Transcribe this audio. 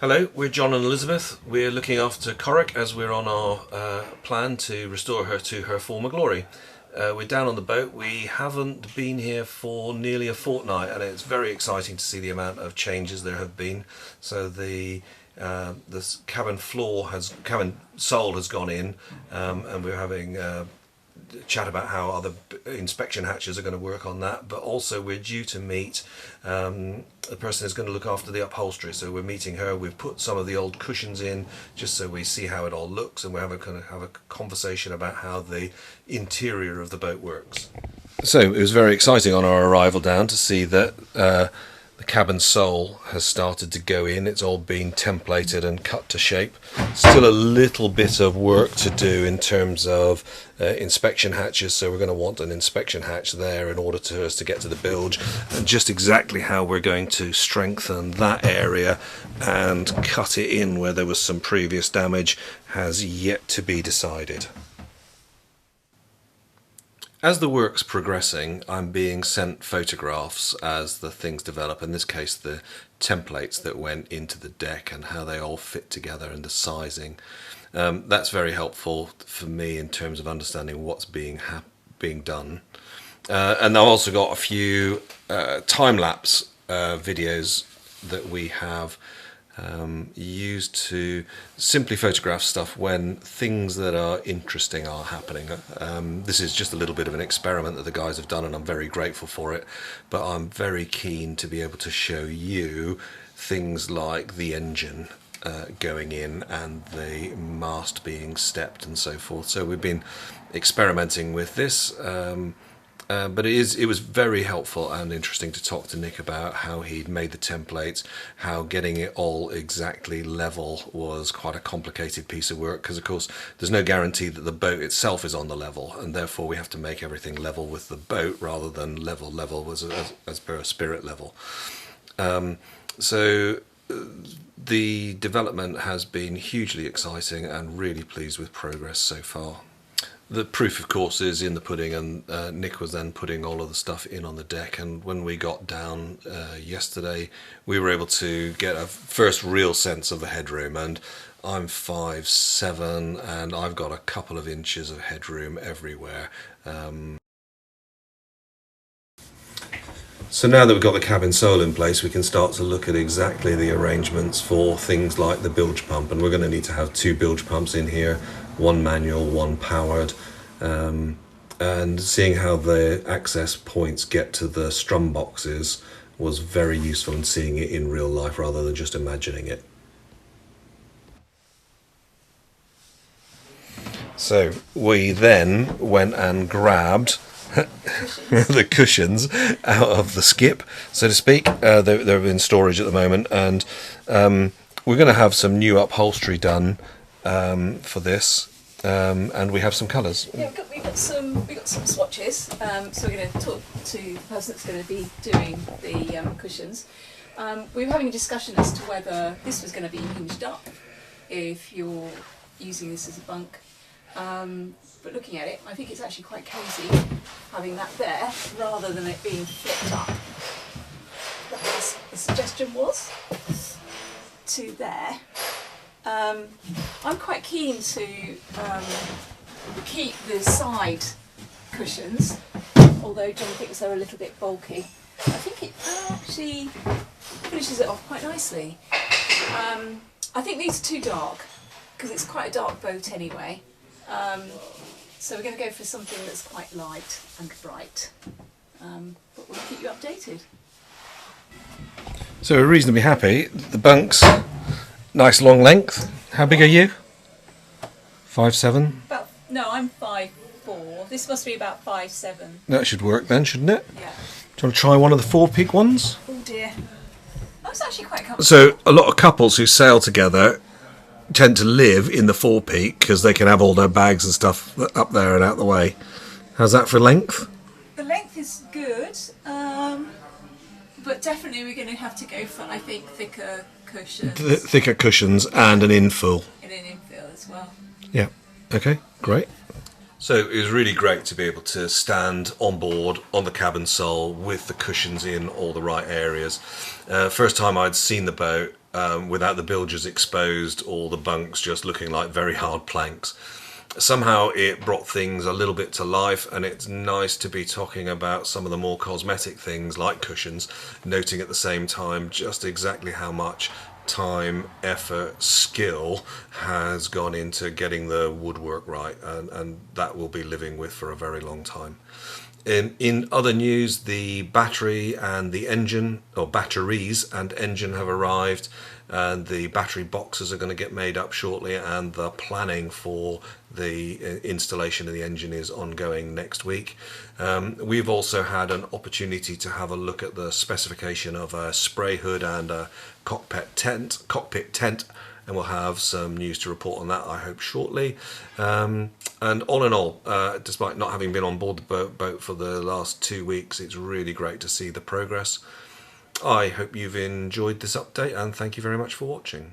Hello, we're John and Elizabeth. We're looking after Corrick as we're on our plan to restore her to her former glory. We're down on the boat. We haven't been here for nearly a fortnight, and it's very exciting to see the amount of changes there have been. So the cabin cabin sole has gone in, and we're having chat about how other inspection hatches are going to work on that, but also we're due to meet the person who's going to look after the upholstery. So we're meeting her. We've put some of the old cushions in just so we see how it all looks, and we're going to have a conversation about how the interior of the boat works. So it was very exciting on our arrival down to see that the cabin sole has started to go in. It's all been templated and cut to shape. Still a little bit of work to do in terms of inspection hatches, so we're going to want an inspection hatch there in order for us to get to the bilge, and just exactly how we're going to strengthen that area and cut it in where there was some previous damage has yet to be decided. As the work's progressing, I'm being sent photographs as the things develop, in this case the templates that went into the deck and how they all fit together and the sizing. That's very helpful for me in terms of understanding what's being done. And I've also got a few time-lapse videos that we have used to simply photograph stuff when things that are interesting are happening. This is just a little bit of an experiment that the guys have done, and I'm very grateful for it, but I'm very keen to be able to show you things like the engine going in and the mast being stepped and so forth. So we've been experimenting with this, but it was very helpful and interesting to talk to Nick about how he'd made the templates, how getting it all exactly level was quite a complicated piece of work, because of course there's no guarantee that the boat itself is on the level, and therefore we have to make everything level with the boat rather than level as per a spirit level. So the development has been hugely exciting and really pleased with progress so far. The proof, of course, is in the pudding, and Nick was then putting all of the stuff in on the deck, and when we got down yesterday we were able to get a first real sense of the headroom, and I'm 5'7", and I've got a couple of inches of headroom everywhere. So now that we've got the cabin sole in place, we can start to look at exactly the arrangements for things like the bilge pump, and we're going to need to have two bilge pumps in here, one manual, one powered, and seeing how the access points get to the strum boxes was very useful in seeing it in real life rather than just imagining it. So we then went and grabbed the cushions out of the skip, so to speak. They're in storage at the moment, and we're going to have some new upholstery done for this, and we have some colours. Yeah, we've got some swatches. So we're going to talk to the person that's going to be doing the cushions. We were having a discussion as to whether this was going to be hinged up if you're using this as a bunk. But looking at it, I think it's actually quite cosy having that there rather than it being flipped up. The suggestion was to there. I'm quite keen to keep the side cushions, although John thinks they're a little bit bulky. I think it actually finishes it off quite nicely. I think these are too dark because it's quite a dark boat anyway. So we're going to go for something that's quite light and bright, but we'll keep you updated. So we're reasonably happy. The bunks, nice long length. How big are you? 5'7"? No, I'm 5'4". This must be about 5'7". That should work then, shouldn't it? Yeah. Do you want to try one of the 4-peak ones? Oh dear. That's actually quite comfortable. So a lot of couples who sail together tend to live in the 4-peak because they can have all their bags and stuff up there and out the way. How's that for length? The length is good, but definitely we're going to have to go for, I think, thicker cushions. Thicker cushions and an infill. And an infill as well. Yeah. Okay, great. So it was really great to be able to stand on board on the cabin sole with the cushions in all the right areas. First time I'd seen the boat, without the bilges exposed or the bunks just looking like very hard planks. Somehow it brought things a little bit to life, and it's nice to be talking about some of the more cosmetic things like cushions, noting at the same time just exactly how much time, effort, skill has gone into getting the woodwork right, and that we'll be living with for a very long time. In other news, the battery and the engine, or batteries and engine, have arrived, and the battery boxes are going to get made up shortly, and the planning for the installation of the engine is ongoing next week. We've also had an opportunity to have a look at the specification of a spray hood and a cockpit tent, and we'll have some news to report on that, I hope, shortly. And all in all, despite not having been on board the boat for the last 2 weeks, it's really great to see the progress. I hope you've enjoyed this update, and thank you very much for watching.